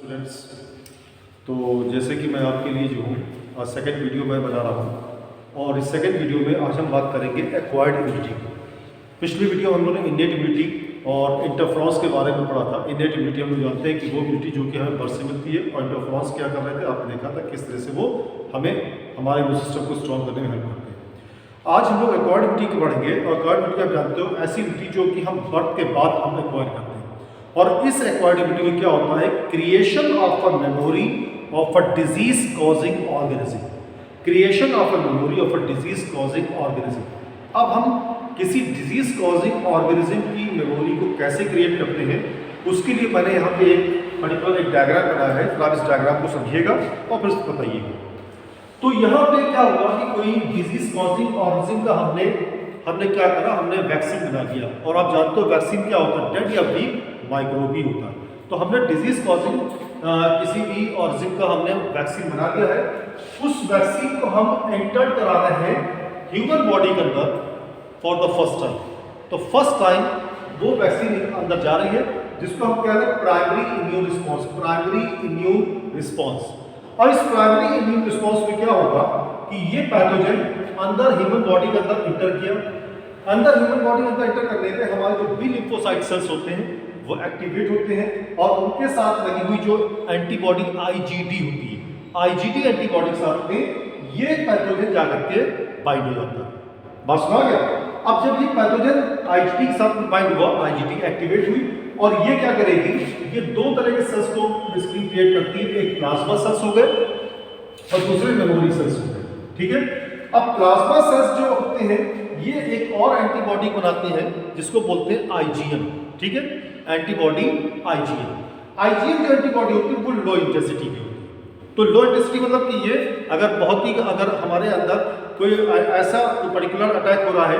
Students, तो जैसे कि मैं आपके लिए जो हूँ सेकेंड वीडियो मैं बना रहा हूँ और इस सेकेंड वीडियो में आज हम बात करेंगे एक्वायर्ड इम्यूनिटी। पिछली वीडियो हम लोगों ने इनेट इम्यूनिटी और इंटरफ्रेंस के बारे में पढ़ा था। इनेट इम्यूनिटी हम लोग जानते हैं कि वो इम्यूनिटी जो कि हमें बर्थ से मिलती है और इंटरफ्रेंस क्या कर रहे थे, आपने देखा था किस तरह से वो हमें हमारे इम्यून सिस्टम को स्ट्रॉन्ग करने में हेल्प करते हैं। आज हम लोग एक्वायर्ड इम्यूनिटी को पढ़ेंगे और एक्वायर्ड इम्यूनिटी आप जानते हो ऐसी इम्यूनिटी जो कि हम बर्थ के बाद हम एक्वायर करते हैं। और इस एक्वायर्ड इम्यूनिटी में क्या होता है, creation of a memory of a disease causing organism. Creation of a memory of a disease causing organism. अब हम किसी डिजीज कॉजिंग ऑर्गेनिज्म की मेमोरी को कैसे क्रिएट करते हैं, उसके लिए मैंने यहाँ पे एक पर्टिकुलर एक डायग्राम बनाया है। फिर आप इस डायग्राम को समझिएगा और फिर बताइएगा। तो यहाँ पे क्या हुआ कि कोई डिजीज कॉजिंग ऑर्गेनिज्म का हमने क्या करा, हमने वैक्सीन बना दिया। और आप जानते हो वैक्सीन क्या होता है, डेड या वीक माइक्रोब ही होता है। तो हमने डिजीज कॉजिंग किसी भी ऑर्गेनिज्म का हमने वैक्सीन बना दिया है। उस वैक्सीन को हम एंटर करा रहे हैं ह्यूमन बॉडी के अंदर फॉर द फर्स्ट टाइम। तो फर्स्ट टाइम वो वैक्सीन अंदर जा रही है जिसको हम कह रहे हैं primary immune response. Primary immune response. और इस प्राइमरी इम्यून रिस्पॉन्स में क्या होगा कि ये पैथोजन अंदर ह्यूमन बॉडी के अंदर इंटर किया। अंदर ह्यूमन बॉडी के अंदर इंटर करने से हमारे जो बी लिम्फोसाइट सेल्स होते हैं वो एक्टिवेट होते हैं और उनके साथ लगी हुई जो एंटीबॉडी आईजीडी होती है, आईजीडी एंटीबॉडी के साथ में ये पैथोजन जाकर के बाइंड हो जाता है। बात सुना गया। अब जब ये पैथोजन आईजीडी के साथ में बाइंड हुआ, आईजीडी एक्टिवेट हुई और ये क्या करेगी, ये दो तरह के सेल्स को बेसिकली क्रिएट करती है। एक प्लाज्मा सेल्स हो गए और दूसरे मेमोरी सेल्स हो गए। ठीक है। अब प्लाज्मा सेल्स जो होते हैं ये एक और एंटीबॉडी बनाते हैं जिसको बोलते हैं आईजीएम। ठीक है, एंटीबॉडी आईजीएम। आईजीएम जो एंटीबॉडी होती है वो लो इंटेंसिटी की होती है। तो लो इंटेंसिटी मतलब कि ये अगर हमारे अंदर कोई ऐसा पर्टिकुलर अटैक हो रहा है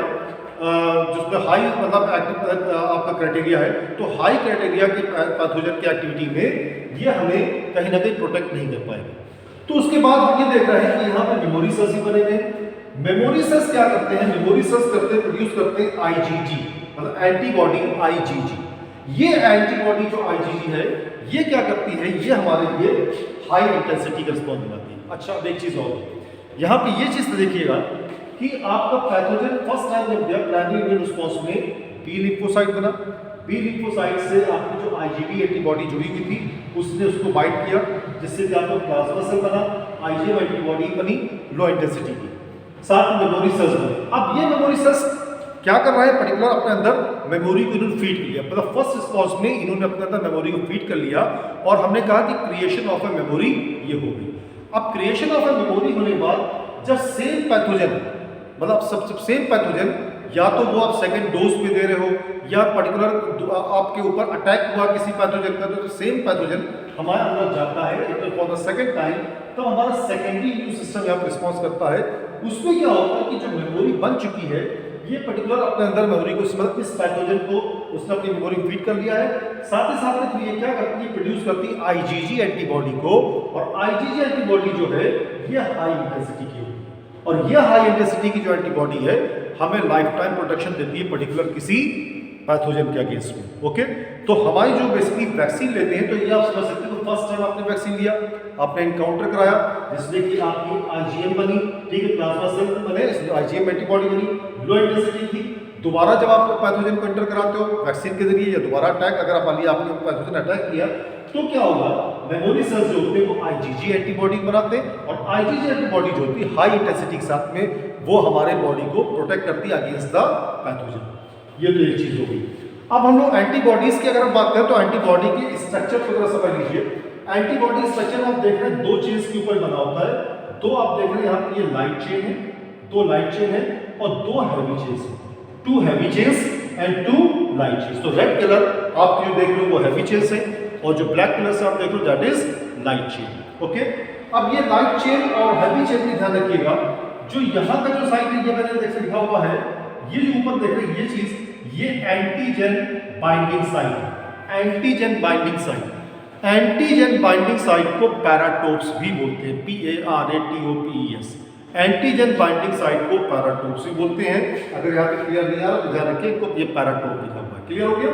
जिसमें हाई मतलब आपका क्राइटेरिया है, तो हाई क्राइटेरिया के पैथोजन की एक्टिविटी में ये हमें कहीं ना कहीं प्रोटेक्ट नहीं कर पाएगा। तो उसके बाद हम ये देख रहे हैं कि यहाँ पे मेमोरी सेल्स ही बने हुए। मेमोरी सेल्स क्या करते हैं, मेमोरी सेल्स प्रोड्यूस करते हैं आईजीजी मतलब एंटीबॉडी आईजीजी। ये एंटीबॉडी जो आईजीजी है ये क्या करती है, ये हमारे लिए हाई इंटेंसिटी का रिस्पॉन्स बनाती है। अच्छा, अब एक चीज और यहाँ पे ये चीज देखिएगा कि आपका पैथोजन फर्स्ट टाइम जब गया प्राइमरी इम्यून रिस्पॉन्स में बी लिम्फोसाइट बना। बी लिम्फोसाइट से आपकी जो आईजीडी एंटीबॉडी जुड़ी हुई थी उसने उसको बाइंड किया जिससे कि आपका प्लाज्मा सेल बना, आईजीएम एंटीबॉडी बनी लो इंटेंसिटी की, साथ में मेमोरी सेल्स बने। अब ये मेमोरी सेल्स क्या कर रहा है, पर्टिकुलर अपने अंदर मेमोरी को इन्होंने फीड कर लिया। मतलब फर्स्ट रिस्पॉन्स में इन्होंने अपने अंदर मेमोरी को फीड कर लिया और हमने कहा कि क्रिएशन ऑफ ए मेमोरी ये हो गई। अब क्रिएशन ऑफ ए मेमोरी होने के बाद जब सेम पैथोजन मतलब सब सेम पैथोजन या तो वो आप सेकेंड डोज पे दे रहे हो या पर्टिकुलर आपके ऊपर अटैक हुआ किसी पैथोजन का, तो सेम पैथोजन हमारे अंदर जाता है फॉर द सेकेंड टाइम, तो हमारा सेकेंडरी इम्यून सिस्टम यहाँ पर रिस्पॉन्स करता है। उसमें क्या होता है कि जो मेमोरी बन चुकी है ये पर्टिकुलर अपने अंदर मेमोरी को इस पैथोजन को उसने अपनी मेमोरी फीड कर लिया है। साथ ही साथ में ये क्या करती है, प्रोड्यूस करती है आईजीजी एंटीबॉडी को। और आईजीजी एंटीबॉडी जो है ये हाई इंटेंसिटी की होती है और ये हाई इंटेंसिटी की जो एंटीबॉडी है हमें लाइफ टाइम प्रोटेक्शन देती है पर्टिकुलर किसी पैथोजन के अगेंस्ट में। ओके, तो हमारी जो बेसिकली वैक्सीन लेते हैं तो ये आप समझ सकते हो, फर्स्ट टाइम आपने वैक्सीन लिया, आपने एनकाउंटर कराया जिसमें कि आपकी आईजीएम बनी, ठीक है, प्लाज्मा सेल बने, आईजीएम एंटीबॉडी बनी, लो इंटेंसिटी थी। दोबारा जब आप पैथोजन को एंटर कराते हो वैक्सीन के जरिए या दोबारा अटैक अगर आपने पैथोजन अटैक किया तो क्या होगा, मेमोरी सेल्स जो होते हैं वो आईजीजी एंटीबॉडी बनाते हैं और आईजीजी एंटीबॉडी जो होती है हाई इंटेंसिटी के साथ में वो हमारे बॉडी को प्रोटेक्ट करती है अगेंस्ट द पैथोजन। ये तो एक चीज हो गई। अब हम लोग एंटीबॉडीज की अगर हम बात करें तो एंटीबॉडी के स्ट्रक्चर को जरा समझ लीजिए। एंटीबॉडी स्ट्रक्चर आप देख रहे हैं दो चेन्स के ऊपर बना होता है। दो आप देख रहे हैं यहाँ पे ये लाइट चेन है, दो लाइट चेन है और दो हैवी चेन्स है, two heavy chains and two light chains. तो रेड कलर आप जो देख रहे हो वो हैवी चेन्स है और जो ब्लैक कलर से आप देख रहे हो that is light chain. Okay, अब ये लाइट चेन और हैवी चेन में ध्यान रखिएगा, जो यहाँ का जो साइड है ये मैंने देख लिखा हुआ है, ये जो ऊपर देख रहे हैं ये चीज ये antigen binding site. Antigen binding site, antigen binding site को पैराटोप्स भी बोलते हैं, PARATOPES। एंटीजन बाइंडिंग साइट को पैराटोप्स भी बोलते हैं। अगर यहाँ पे क्लियर नहीं आ रहा तो ध्यान रखिए, इनको ये पैराटोप लिखा हुआ है। क्लियर हो गया।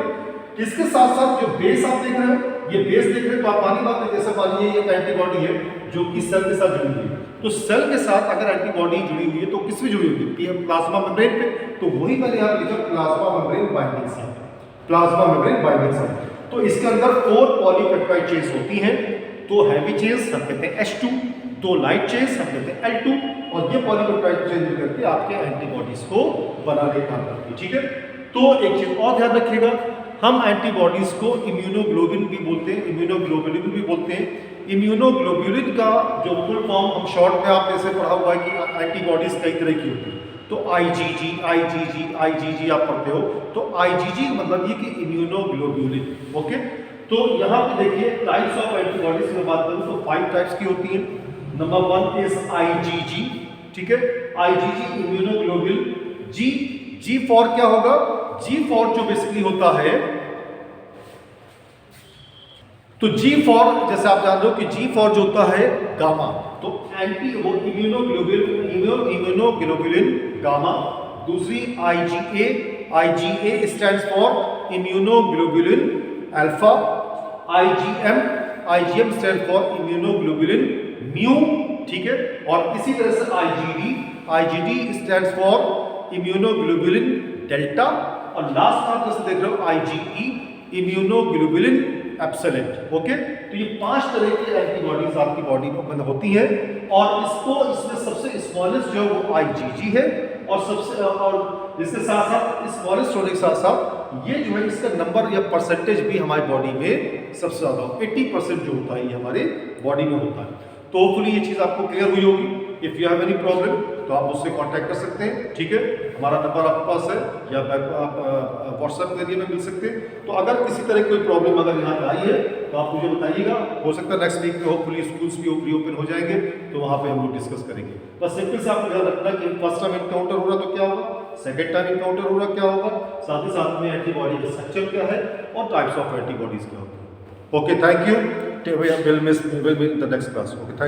इसके साथ साथ जो बेस आप देख रहे हो ये बेस देख रहे हैं तो आप मानी बात है, जैसे मानिए ये एक एंटीबॉडी है जो कि सेल के साथ जुड़ी हुई है, तो सेल के साथ अगर एंटीबॉडी जुड़ी हुई है तो किस में जुड़ी हुई है, प्लाज्मा मेम्ब्रेन पे, तो वही मैंने यहाँ लिखा plasma membrane binding site, plasma membrane binding site. तो इसके अंदर 4 पॉलीपेप्टाइड चेन्स होती हैं, तो हैवी चेन्स हम कहते हैं H2, 2 लाइट चेन्स हम कहते हैं L2, और ये पॉलीपेप्टाइड चेन मिलकर के आपके एंटीबॉडीज को बनाने का काम करती है, ठीक है। तो एक चीज और ध्यान रखिएगा, हम एंटीबॉडीज को इम्यूनोग्लोबिन भी बोलते हैं, इम्यूनोग्लोबुलिन भी बोलते हैं। इम्यूनोग्लोबुलिन का जो फुल फॉर्म हम शॉर्ट में आप ऐसे पढ़ा हुआ है कि एंटीबॉडीज कई तरह की होती है, तो IgG आप पढ़ते हो, तो IgG मतलब ये कि इम्यूनोग्लोबुलिन, ओके। तो यहाँ पे देखिए टाइप्स ऑफ एंटीबॉडीज की बात करूँ तो 5 टाइप्स की होती हैं। नंबर 1 इज IgG, ठीक है, IgG इम्यूनोग्लोबुलिन। G फॉर क्या होगा, G फॉर जो बेसिकली होता है, तो G फॉर जैसे आप जान रहे हो कि G फॉर जो होता है गामा, तो एंटी वो इम्यूनोग्लोबुलिन गामा। दूसरी IgA stands for immunoglobulin alpha. IgM stand for immunoglobulin mu, ठीक है। और इसी तरह से IgD stands for immunoglobulin delta. और लास्ट आप जैसे देख रहे हो IgE इम्यूनोग्लोबुलिन एप्सिलॉन, ओके। तो ये 5 तरह की एंटीबॉडीज आपकी बॉडी में होती हैं, और इसमें सबसे स्मॉलेस्ट जो है वो IgG है, और इसके साथ साथ स्मॉलेस्ट होने के साथ साथ ये जो है इसका नंबर या परसेंटेज भी हमारी बॉडी में सबसे ज्यादा 80% जो होता है ये हमारे बॉडी में होता है। तो होपफुली ये चीज आपको क्लियर हुई होगी। If you have any problem तो आप मुझसे कांटेक्ट कर सकते हैं, ठीक है। हमारा नंबर आपके पास है, या आप व्हाट्सएप के जरिए में मिल सकते हैं। तो अगर किसी तरह की कोई प्रॉब्लम अगर यहाँ पे आई है तो आप मुझे बताइएगा, हो सकता है नेक्स्ट वीक में होपफुली स्कूल्स भी रीओपन हो जाएंगे, तो वहाँ पे हम लोग डिस्कस करेंगे। बस सिंपल से आपको ध्यान रखना कि फर्स्ट टाइम इनकाउंटर हो रहा तो क्या होगा, सेकेंड टाइम इनकाउंटर हो रहा क्या होगा, साथ ही साथ में एंटीबॉडी का स्ट्रक्चर क्या है और टाइप्स ऑफ एंटीबॉडीज क्या होती है। Okay, thank you. We'll meet in the next class. Okay, thank you.